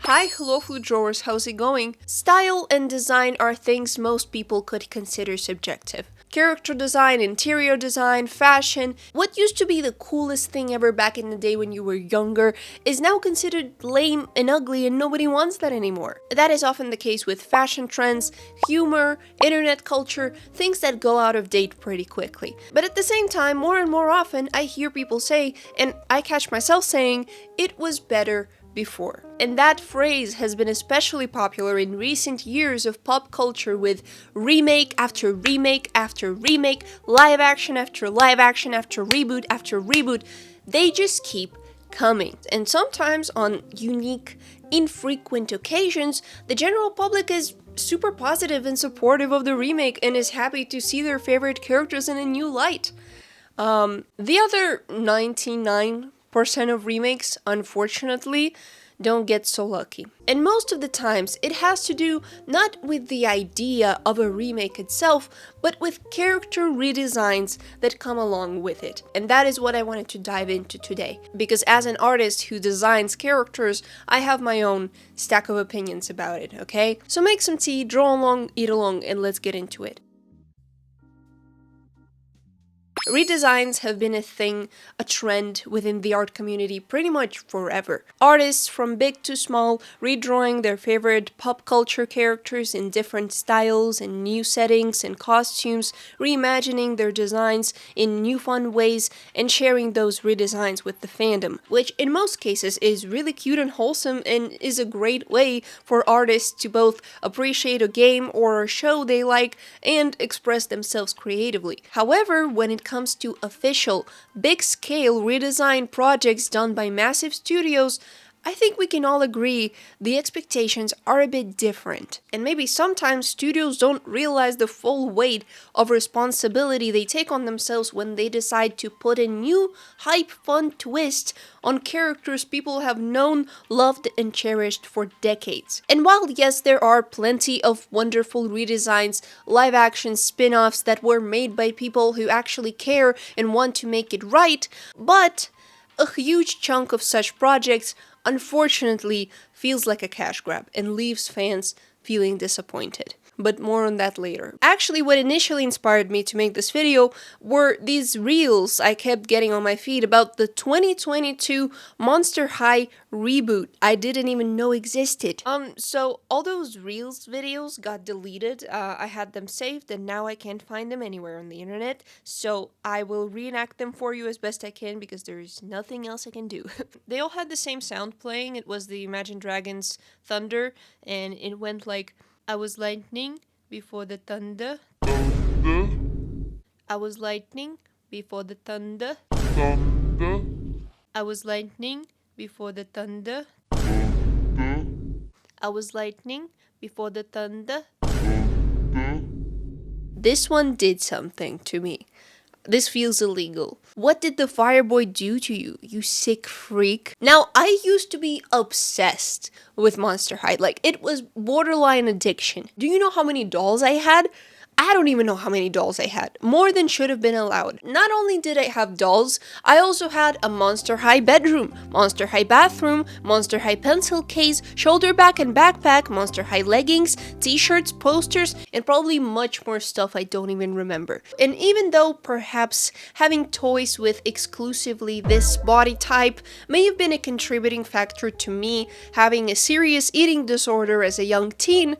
Hi, hello food drawers, how's it going? Style and design are things most people could consider subjective. Character design, interior design, fashion, what used to be the coolest thing ever back in the day when you were younger is now considered lame and ugly and nobody wants that anymore. That is often the case with fashion trends, humor, internet culture, things that go out of date pretty quickly. But at the same time, more and more often, I hear people say, and I catch myself saying, it was better before. And that phrase has been especially popular in recent years of pop culture with remake after remake after remake, live action after live action after reboot. They just keep coming. And sometimes on unique, infrequent occasions, the general public is super positive and supportive of the remake and is happy to see their favorite characters in a new light. The other 99% of remakes, unfortunately, don't get so lucky. And most of the times, it has to do not with the idea of a remake itself, but with character redesigns that come along with it. And that is what I wanted to dive into today. Because as an artist who designs characters, I have my own stack of opinions about it, okay? So make some tea, draw along, eat along, and let's get into it. Redesigns have been a thing, a trend within the art community pretty much forever. Artists from big to small redrawing their favorite pop culture characters in different styles and new settings and costumes, reimagining their designs in new fun ways and sharing those redesigns with the fandom, which in most cases is really cute and wholesome and is a great way for artists to both appreciate a game or a show they like and express themselves creatively. However, when it comes to official, big-scale redesign projects done by massive studios, I think we can all agree the expectations are a bit different. And maybe sometimes studios don't realize the full weight of responsibility they take on themselves when they decide to put a new, hype, fun twist on characters people have known, loved, and cherished for decades. And while yes, there are plenty of wonderful redesigns, live-action spin-offs that were made by people who actually care and want to make it right, but a huge chunk of such projects unfortunately feels like a cash grab and leaves fans feeling disappointed. But more on that later. Actually, what initially inspired me to make this video were these reels I kept getting on my feed about the 2022 Monster High reboot I didn't even know existed. So all those reels videos got deleted. I had them saved and now I can't find them anywhere on the internet. So I will reenact them for you as best I can because there is nothing else I can do. They all had the same sound playing. It was the Imagine Dragons Thunder and it went like, I was lightning before the thunder. I was lightning before the thunder. I was lightning before the thunder. I was lightning before the thunder. This one did something to me. This feels illegal. What did the Fireboy do to you, you sick freak? Now, I used to be obsessed with Monster High. Like, it was borderline addiction. Do you know how many dolls I had? I don't even know how many dolls I had. More than should have been allowed. Not only did I have dolls, I also had a Monster High bedroom, Monster High bathroom, Monster High pencil case, shoulder bag and backpack, Monster High leggings, t-shirts, posters, and probably much more stuff I don't even remember. And even though perhaps having toys with exclusively this body type may have been a contributing factor to me having a serious eating disorder as a young teen,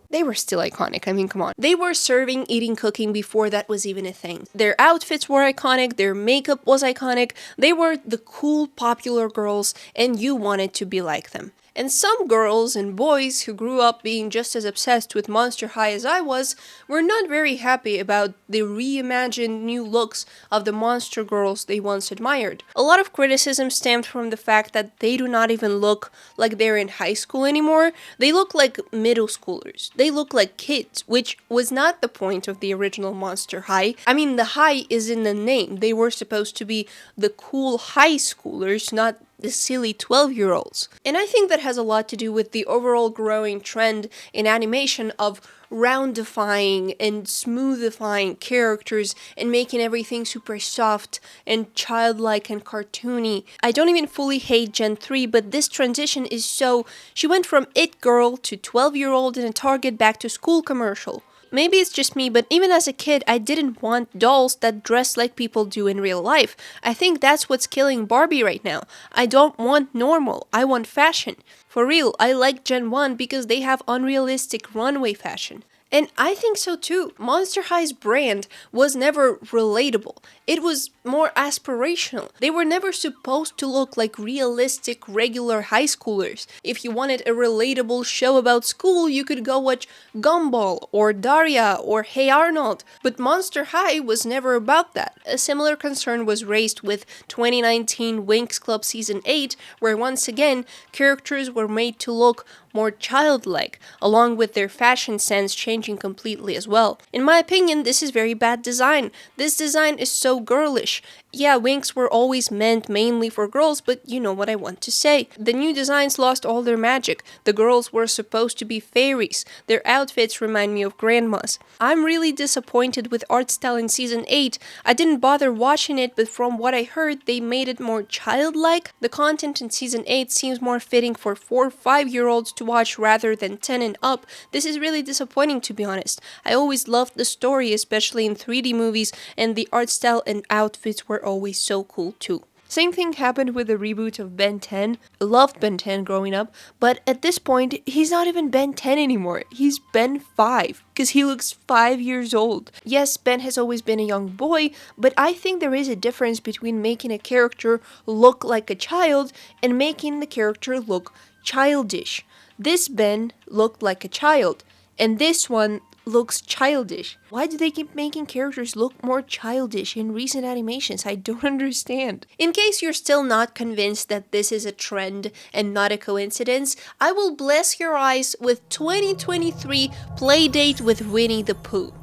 they were still iconic. I mean, come on. They were serving, eating, cooking before that was even a thing. Their outfits were iconic, their makeup was iconic, they were the cool, popular girls, and you wanted to be like them. And some girls and boys who grew up being just as obsessed with Monster High as I was were not very happy about the reimagined new looks of the monster girls they once admired. A lot of criticism stemmed from the fact that they do not even look like they're in high school anymore. They look like middle schoolers. They look like kids, which was not the point of the original Monster High. I mean, the high is in the name. They were supposed to be the cool high schoolers, not the silly 12-year-olds. And I think that has a lot to do with the overall growing trend in animation of roundifying and smoothifying characters and making everything super soft and childlike and cartoony. I don't even fully hate Gen 3, but this transition is so... She went from it girl to 12-year-old in a Target back to school commercial. Maybe it's just me, but even as a kid, I didn't want dolls that dress like people do in real life. I think that's what's killing Barbie right now. I don't want normal, I want fashion. For real, I like Gen 1 because they have unrealistic runway fashion. And I think so too. Monster High's brand was never relatable. It was more aspirational. They were never supposed to look like realistic, regular high schoolers. If you wanted a relatable show about school, you could go watch Gumball or Daria or Hey Arnold. But Monster High was never about that. A similar concern was raised with 2019 Winx Club Season 8, where once again, characters were made to look more childlike, along with their fashion sense changing completely as well. In my opinion, this is very bad design. This design is so girlish. Yeah, Winx were always meant mainly for girls, but you know what I want to say. The new designs lost all their magic. The girls were supposed to be fairies. Their outfits remind me of grandmas. I'm really disappointed with art style in Season 8. I didn't bother watching it, but from what I heard, they made it more childlike. The content in Season 8 seems more fitting for 4 or 5-year-olds to watch rather than 10 and up. This is really disappointing, to be honest. I always loved the story, especially in 3D movies, and the art style and outfits were always so cool too. Same thing happened with the reboot of Ben 10. I loved Ben 10 growing up, but at this point, he's not even Ben 10 anymore. He's Ben 5, because he looks 5 years old. Yes, Ben has always been a young boy, but I think there is a difference between making a character look like a child and making the character look childish. This Ben looked like a child, and this one looks childish. Why do they keep making characters look more childish in recent animations? I don't understand. In case you're still not convinced that this is a trend and not a coincidence, I will bless your eyes with 2023 Playdate with Winnie the Pooh.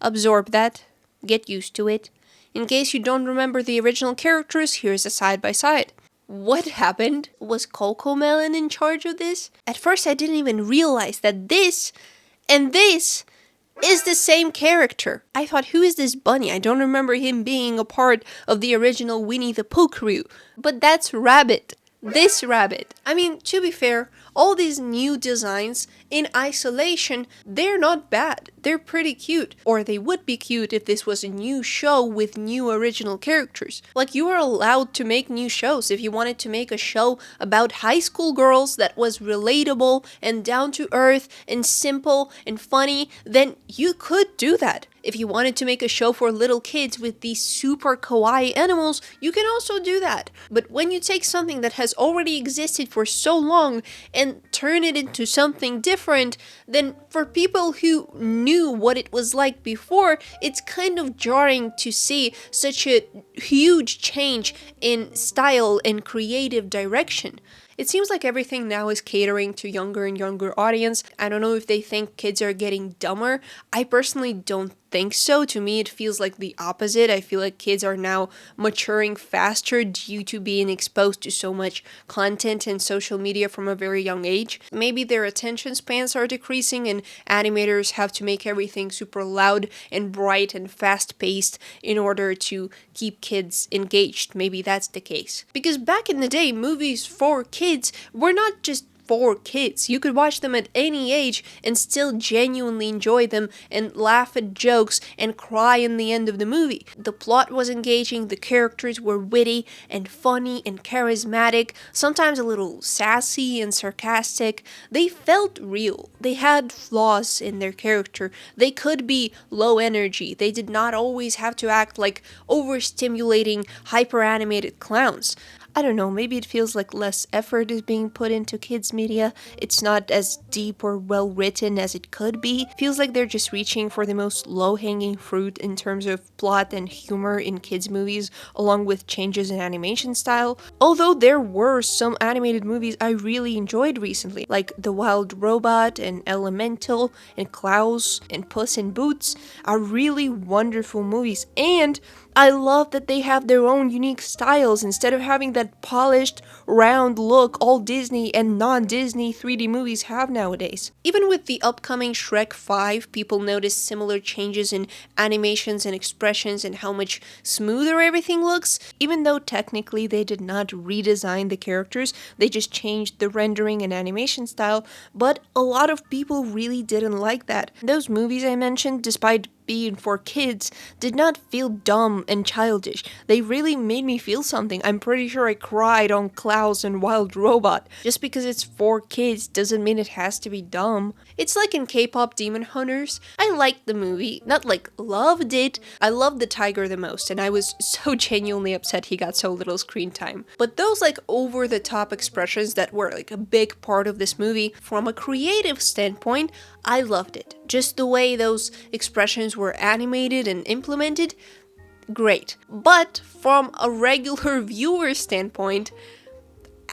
Absorb that. Get used to it. In case you don't remember the original characters, here's a side-by-side. What happened? Was Cocomelon in charge of this? At first I didn't even realize that this and this is the same character. I thought, who is this bunny? I don't remember him being a part of the original Winnie the Pooh crew. But that's Rabbit. This Rabbit. I mean, to be fair, all these new designs in isolation, they're not bad. They're pretty cute. Or they would be cute if this was a new show with new original characters. Like, you are allowed to make new shows. If you wanted to make a show about high school girls that was relatable and down to earth and simple and funny, then you could do that. If you wanted to make a show for little kids with these super kawaii animals, you can also do that. But when you take something that has already existed for so long and turn it into something different, then for people who knew what it was like before, it's kind of jarring to see such a huge change in style and creative direction. It seems like everything now is catering to younger and younger audience. I don't know if they think kids are getting dumber. I personally don't think so. To me, it feels like the opposite. I feel like kids are now maturing faster due to being exposed to so much content and social media from a very young age. Maybe their attention spans are decreasing and animators have to make everything super loud and bright and fast-paced in order to keep kids engaged. Maybe that's the case. Because back in the day, movies for kids were not just for kids. You could watch them at any age and still genuinely enjoy them and laugh at jokes and cry in the end of the movie. The plot was engaging, the characters were witty and funny and charismatic, sometimes a little sassy and sarcastic. They felt real. They had flaws in their character. They could be low energy. They did not always have to act like overstimulating, hyper-animated clowns. I don't know, maybe it feels like less effort is being put into kids' media. It's not as deep or well written as it could be. Feels like they're just reaching for the most low-hanging fruit in terms of plot and humor in kids' movies, along with changes in animation style. Although there were some animated movies I really enjoyed recently, like The Wild Robot and Elemental and Klaus and Puss in Boots are really wonderful movies, and I love that they have their own unique styles instead of having that polished, round look all Disney and non-Disney 3D movies have nowadays. Even with the upcoming Shrek 5, people notice similar changes in animations and expressions and how much smoother everything looks, even though technically they did not redesign the characters, they just changed the rendering and animation style, but a lot of people really didn't like that. Those movies I mentioned, despite being for kids, did not feel dumb and childish. They really made me feel something. I'm pretty sure I cried on Klaus and Wild Robot. Just because it's for kids doesn't mean it has to be dumb. It's like in K-pop Demon Hunters. I liked the movie, not like loved it. I loved the tiger the most, and I was so genuinely upset he got so little screen time. But those like over-the-top expressions that were like a big part of this movie, from a creative standpoint, I loved it. Just the way those expressions were animated and implemented, great. But from a regular viewer standpoint,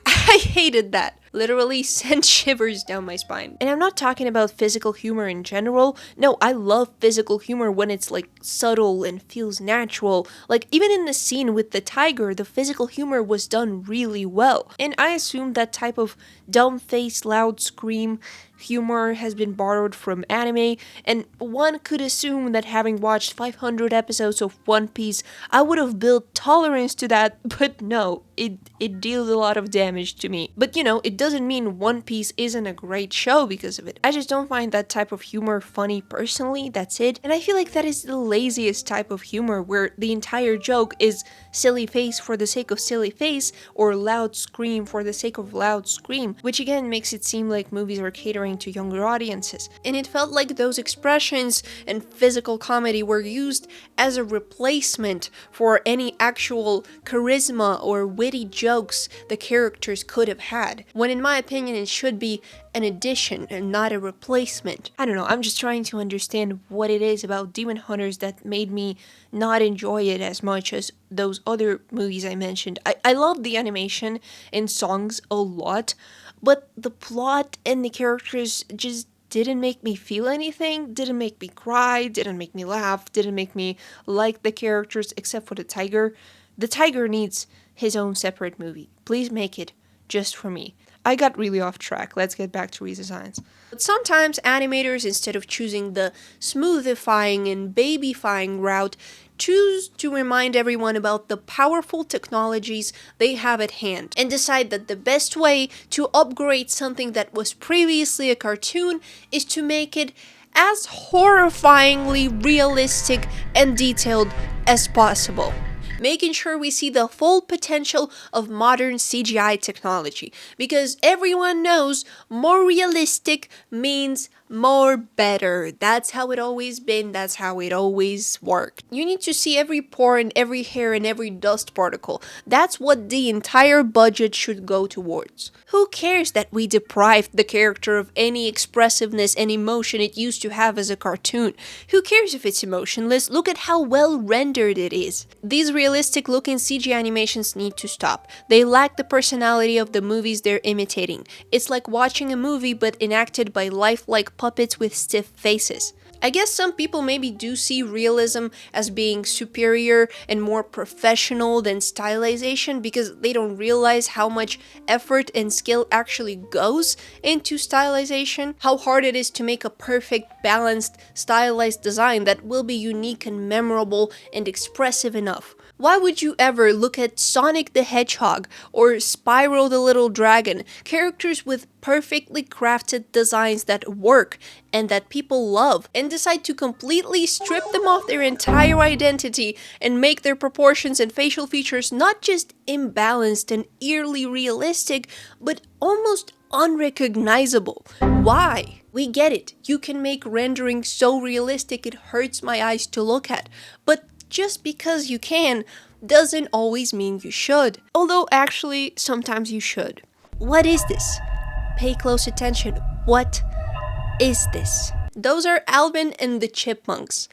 I hated that. Literally sent shivers down my spine. And I'm not talking about physical humor in general. No, I love physical humor when it's like subtle and feels natural. Like even in the scene with the tiger, the physical humor was done really well. And I assume that type of dumb face, loud scream humor has been borrowed from anime, and one could assume that having watched 500 episodes of One Piece, I would have built tolerance to that, but no, it deals a lot of damage to me. But you know, it doesn't mean One Piece isn't a great show because of it. I just don't find that type of humor funny personally, that's it. And I feel like that is the laziest type of humor, where the entire joke is silly face for the sake of silly face, or loud scream for the sake of loud scream, which again makes it seem like movies are catering to younger audiences. And it felt like those expressions and physical comedy were used as a replacement for any actual charisma or witty jokes the characters could have had, when in my opinion it should be an addition and not a replacement. I don't know, I'm just trying to understand what it is about Demon Hunters that made me not enjoy it as much as those other movies I mentioned. I love the animation and songs a lot, but the plot and the characters just didn't make me feel anything, didn't make me cry, didn't make me laugh, didn't make me like the characters except for the tiger. The tiger needs his own separate movie. Please make it just for me. I got really off track. Let's get back to redesigns. But sometimes animators, instead of choosing the smoothifying and babyfying route, choose to remind everyone about the powerful technologies they have at hand, and decide that the best way to upgrade something that was previously a cartoon is to make it as horrifyingly realistic and detailed as possible, making sure we see the full potential of modern CGI technology, because everyone knows more realistic means more better. That's how it always been, that's how it always worked. You need to see every pore and every hair and every dust particle. That's what the entire budget should go towards. Who cares that we deprived the character of any expressiveness and emotion it used to have as a cartoon? Who cares if it's emotionless? Look at how well rendered it is. These realistic looking CG animations need to stop. They lack the personality of the movies they're imitating. It's like watching a movie but enacted by lifelike puppets with stiff faces. I guess some people maybe do see realism as being superior and more professional than stylization, because they don't realize how much effort and skill actually goes into stylization, how hard it is to make a perfect, balanced, stylized design that will be unique and memorable and expressive enough. Why would you ever look at Sonic the Hedgehog or Spyro the Little Dragon, characters with perfectly crafted designs that work and that people love, and decide to completely strip them of their entire identity and make their proportions and facial features not just imbalanced and eerily realistic, but almost unrecognizable? Why? We get it. You can make rendering so realistic it hurts my eyes to look at, but just because you can doesn't always mean you should. Although actually, sometimes you should. What is this? Pay close attention. What is this? Those are Alvin and the Chipmunks.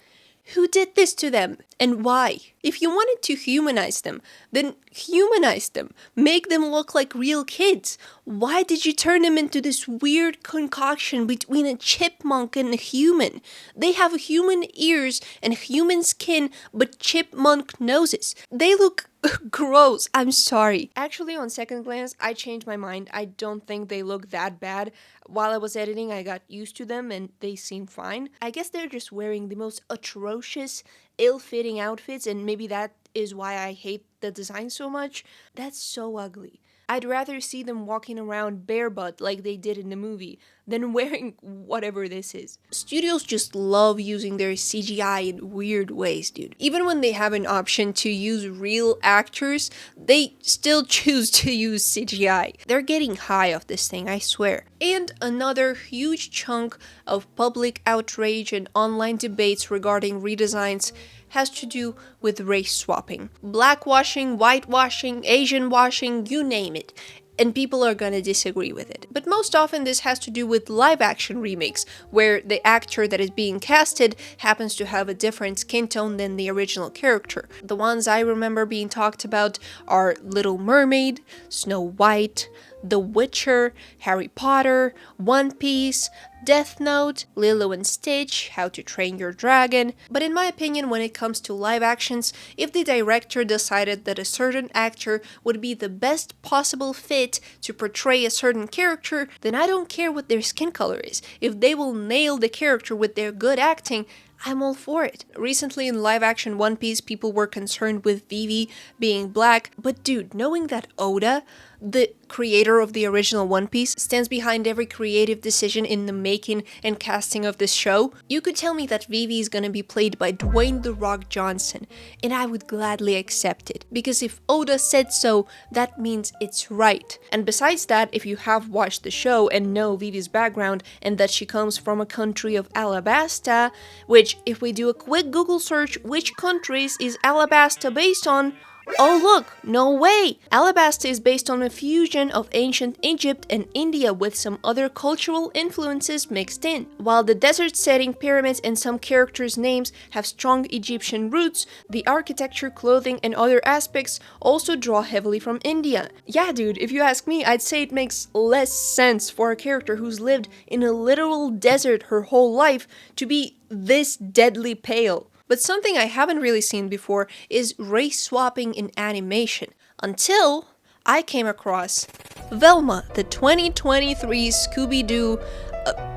Who did this to them and why? If you wanted to humanize them, then humanize them. Make them look like real kids. Why did you turn them into this weird concoction between a chipmunk and a human? They have human ears and human skin, but chipmunk noses. They look gross. I'm sorry. Actually, on second glance, I changed my mind. I don't think they look that bad. While I was editing, I got used to them and they seem fine. I guess they're just wearing the most atrocious, ill-fitting outfits, and maybe that is why I hate the design so much. That's so ugly. I'd rather see them walking around barebutt like they did in the movie than wearing whatever this is. Studios just love using their CGI in weird ways, dude. Even when they have an option to use real actors, they still choose to use CGI. They're getting high off this thing, I swear. And another huge chunk of public outrage and online debates regarding redesigns has to do with race swapping. Blackwashing, whitewashing, Asian washing, you name it. And people are gonna disagree with it. But most often this has to do with live action remakes, where the actor that is being casted happens to have a different skin tone than the original character. The ones I remember being talked about are Little Mermaid, Snow White, The Witcher, Harry Potter, One Piece, Death Note, Lilo and Stitch, How to Train Your Dragon. But in my opinion, when it comes to live actions, if the director decided that a certain actor would be the best possible fit to portray a certain character, then I don't care what their skin color is. If they will nail the character with their good acting, I'm all for it. Recently in live action One Piece, people were concerned with Vivi being black, but dude, knowing that Oda, the creator of the original One Piece, stands behind every creative decision in the making and casting of this show, you could tell me that Vivi is gonna be played by Dwayne "The Rock" Johnson, and I would gladly accept it, because if Oda said so, that means it's right. And besides that, if you have watched the show and know Vivi's background and that she comes from a country of Alabasta, which if we do a quick Google search, which countries is Alabasta based on? Oh look, no way! Alabasta is based on a fusion of ancient Egypt and India with some other cultural influences mixed in. While the desert setting, pyramids, and some characters' names have strong Egyptian roots, the architecture, clothing, and other aspects also draw heavily from India. Yeah dude, if you ask me, I'd say it makes less sense for a character who's lived in a literal desert her whole life to be this deadly pale. But something I haven't really seen before is race swapping in animation, until I came across Velma, the 2023 Scooby-Doo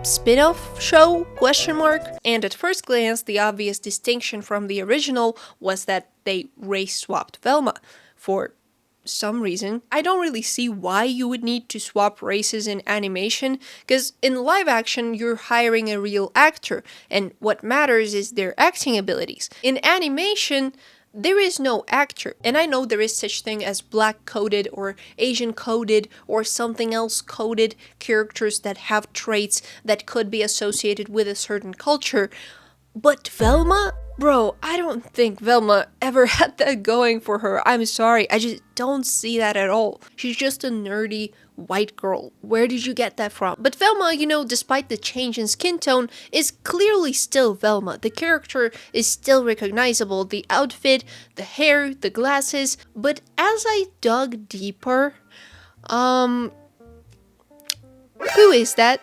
spin-off show, ? And at first glance, the obvious distinction from the original was that they race swapped Velma. For some reason, I don't really see why you would need to swap races in animation, because in live action you're hiring a real actor, and what matters is their acting abilities. In animation, there is no actor, and I know there is such thing as black-coded or Asian-coded or something else coded characters that have traits that could be associated with a certain culture, but Velma? Bro, I don't think Velma ever had that going for her. I'm sorry, I just don't see that at all. She's just a nerdy white girl. Where did you get that from? But Velma, you know, despite the change in skin tone, is clearly still Velma. The character is still recognizable. The outfit, the hair, the glasses. But as I dug deeper, who is that?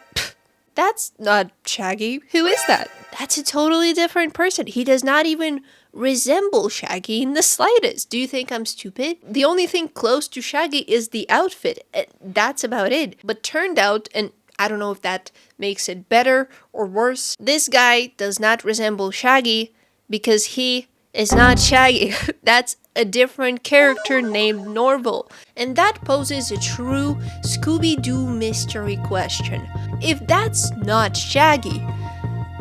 That's not Shaggy. Who is that? That's a totally different person. He does not even resemble Shaggy in the slightest. Do you think I'm stupid? The only thing close to Shaggy is the outfit. That's about it. But turned out, and I don't know if that makes it better or worse, this guy does not resemble Shaggy because he is not Shaggy. That's a different character named Norval. And that poses a true Scooby-Doo mystery question. If that's not Shaggy,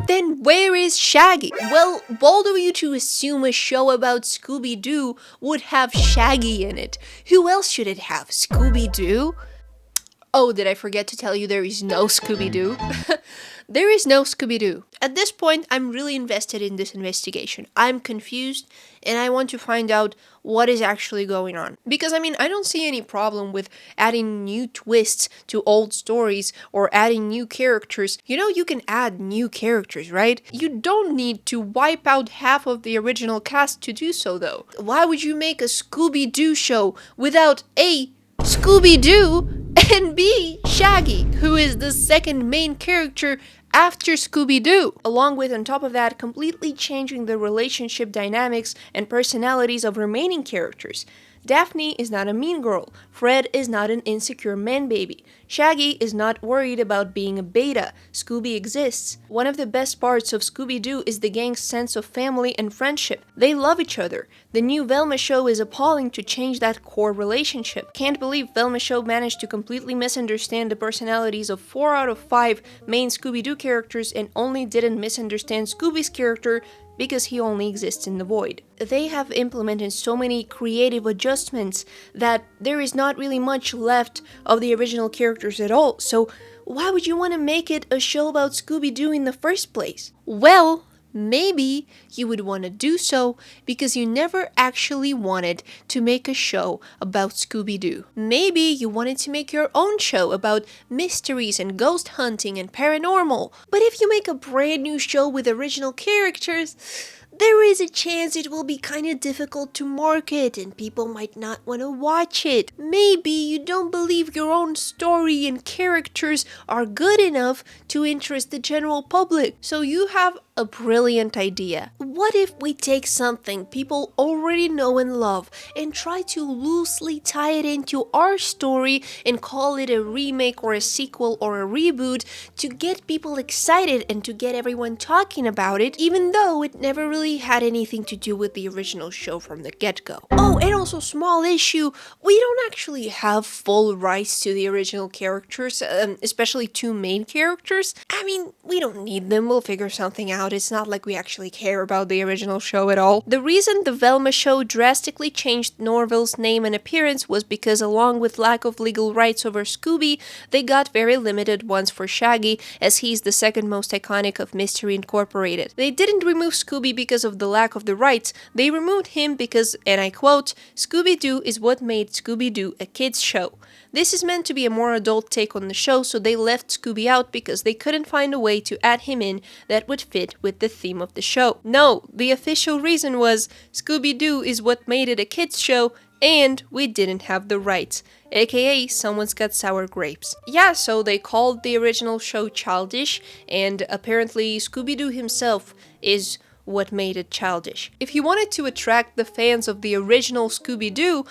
then where is Shaggy? Well, bold of you to assume a show about Scooby-Doo would have Shaggy in it. Who else should it have? Scooby-Doo? Oh, did I forget to tell you there is no Scooby-Doo? There is no Scooby-Doo. At this point, I'm really invested in this investigation. I'm confused, and I want to find out what is actually going on. Because, I don't see any problem with adding new twists to old stories or adding new characters. You know, you can add new characters, right? You don't need to wipe out half of the original cast to do so, though. Why would you make a Scooby-Doo show without A, Scooby-Doo, and B, Shaggy, who is the second main character after Scooby-Doo, along with, on top of that, completely changing the relationship dynamics and personalities of remaining characters. Daphne is not a mean girl. Fred is not an insecure man-baby. Shaggy is not worried about being a beta. Scooby exists. One of the best parts of Scooby-Doo is the gang's sense of family and friendship. They love each other. The new Velma show is appalling to change that core relationship. Can't believe Velma show managed to completely misunderstand the personalities of 4 out of 5 main Scooby-Doo characters and only didn't misunderstand Scooby's character because he only exists in the void. They have implemented so many creative adjustments that there is not really much left of the original characters at all, so why would you want to make it a show about Scooby-Doo in the first place? Well, maybe you would want to do so because you never actually wanted to make a show about Scooby-Doo. Maybe you wanted to make your own show about mysteries and ghost hunting and paranormal. But if you make a brand new show with original characters, there is a chance it will be kind of difficult to market and people might not want to watch it. Maybe you don't believe your own story and characters are good enough to interest the general public. So you have a brilliant idea. What if we take something people already know and love and try to loosely tie it into our story and call it a remake or a sequel or a reboot to get people excited and to get everyone talking about it, even though it never really had anything to do with the original show from the get-go. Oh, and also small issue, we don't actually have full rights to the original characters, especially 2 main characters. We don't need them, we'll figure something out. It's not like we actually care about the original show at all. The reason the Velma show drastically changed Norville's name and appearance was because, along with lack of legal rights over Scooby, they got very limited ones for Shaggy, as he's the second most iconic of Mystery Incorporated. They didn't remove Scooby because of the lack of the rights, they removed him because, and I quote, "Scooby-Doo is what made Scooby-Doo a kids show." This is meant to be a more adult take on the show, so they left Scooby out because they couldn't find a way to add him in that would fit with the theme of the show. No, the official reason was Scooby-Doo is what made it a kids show and we didn't have the rights, aka someone's got sour grapes. Yeah, so they called the original show childish, and apparently Scooby-Doo himself is what made it childish. If you wanted to attract the fans of the original Scooby-Doo,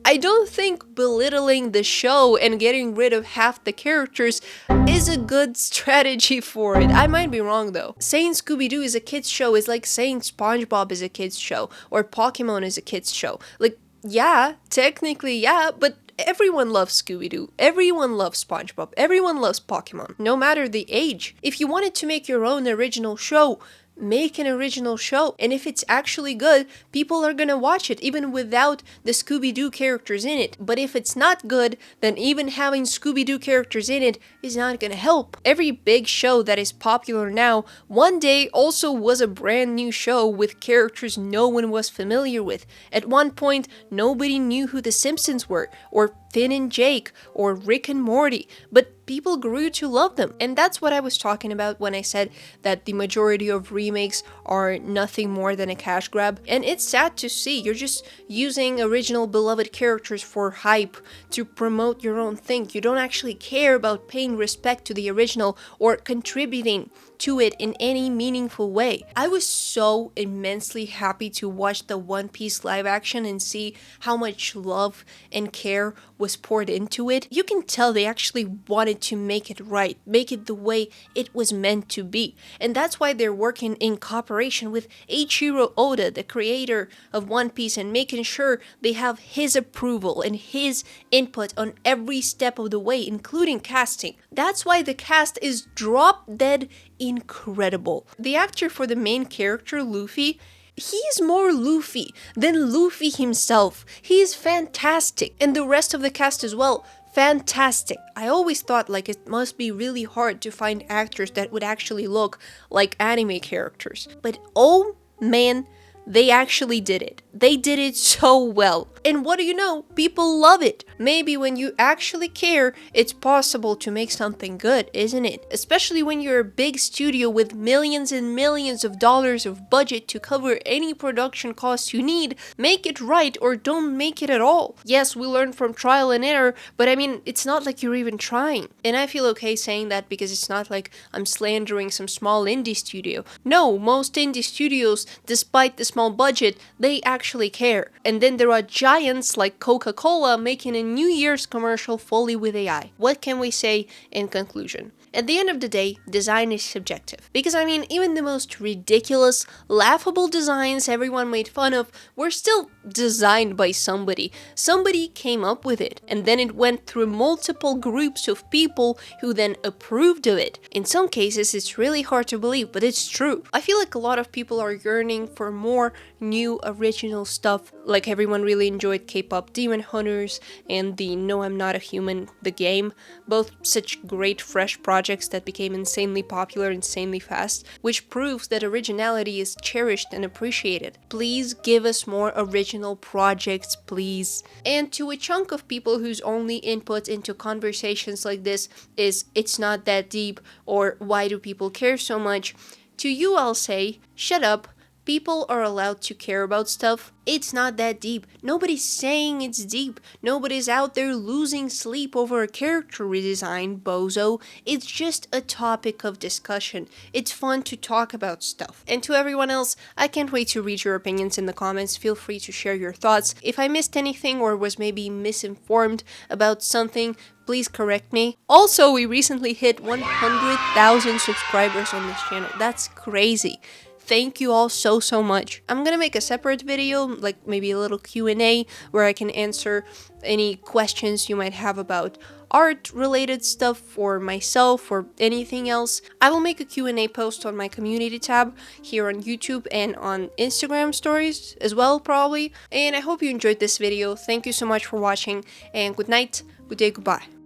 I don't think belittling the show and getting rid of half the characters is a good strategy for it. I might be wrong though. Saying Scooby-Doo is a kids show is like saying SpongeBob is a kids show or Pokemon is a kids show. Like, yeah, technically yeah, but everyone loves Scooby-Doo, everyone loves SpongeBob, everyone loves Pokemon, no matter the age. If you wanted to make your own original show, make an original show, and if it's actually good, people are gonna watch it even without the Scooby-Doo characters in it. But if it's not good, then even having Scooby-Doo characters in it is not gonna help. Every big show that is popular now one day also was a brand new show with characters no one was familiar with. At one point, nobody knew who the Simpsons were, or Finn and Jake, or Rick and Morty, but people grew to love them. And that's what I was talking about when I said that the majority of remakes are nothing more than a cash grab. And it's sad to see, you're just using original beloved characters for hype to promote your own thing. You don't actually care about paying respect to the original or contributing to it in any meaningful way. I was so immensely happy to watch the One Piece live action and see how much love and care was poured into it. You can tell they actually wanted to make it right, make it the way it was meant to be. And that's why they're working in cooperation with Eiichiro Oda, the creator of One Piece, and making sure they have his approval and his input on every step of the way, including casting. That's why the cast is drop dead incredible. The actor for the main character, Luffy, he's more Luffy than Luffy himself. He is fantastic. And the rest of the cast as well, fantastic. I always thought like it must be really hard to find actors that would actually look like anime characters. But oh man, they actually did it. They did it so well. And what do you know? People love it. Maybe when you actually care, it's possible to make something good, isn't it? Especially when you're a big studio with millions and millions of dollars of budget to cover any production costs you need. Make it right or don't make it at all. Yes, we learn from trial and error, but I mean, it's not like you're even trying. And I feel okay saying that because it's not like I'm slandering some small indie studio. No, most indie studios, despite the small budget, they actually care. And then there are giants like Coca-Cola making a New Year's commercial fully with AI. What can we say in conclusion? At the end of the day, design is subjective. Because I mean, even the most ridiculous, laughable designs everyone made fun of were still designed by somebody. Somebody came up with it, and then it went through multiple groups of people who then approved of it. In some cases, it's really hard to believe, but it's true. I feel like a lot of people are yearning for more new, original stuff. Like everyone really enjoyed K-pop Demon Hunters and the No I'm Not a Human, the game. Both such great, fresh projects that became insanely popular insanely fast, which proves that originality is cherished and appreciated. Please give us more original projects, please. And to a chunk of people whose only input into conversations like this is "it's not that deep" or "why do people care so much," to you I'll say, shut up. People are allowed to care about stuff. It's not that deep. Nobody's saying it's deep. Nobody's out there losing sleep over a character redesign, bozo. It's just a topic of discussion. It's fun to talk about stuff. And to everyone else, I can't wait to read your opinions in the comments. Feel free to share your thoughts. If I missed anything or was maybe misinformed about something, please correct me. Also, we recently hit 100,000 subscribers on this channel. That's crazy. Thank you all so much. I'm gonna make a separate video, like maybe a little Q&A, where I can answer any questions you might have about art related stuff for myself or anything else. I will make a Q&A post on my community tab here on YouTube and on Instagram stories as well, probably. And I hope you enjoyed this video. Thank you so much for watching, and good night, good day, goodbye.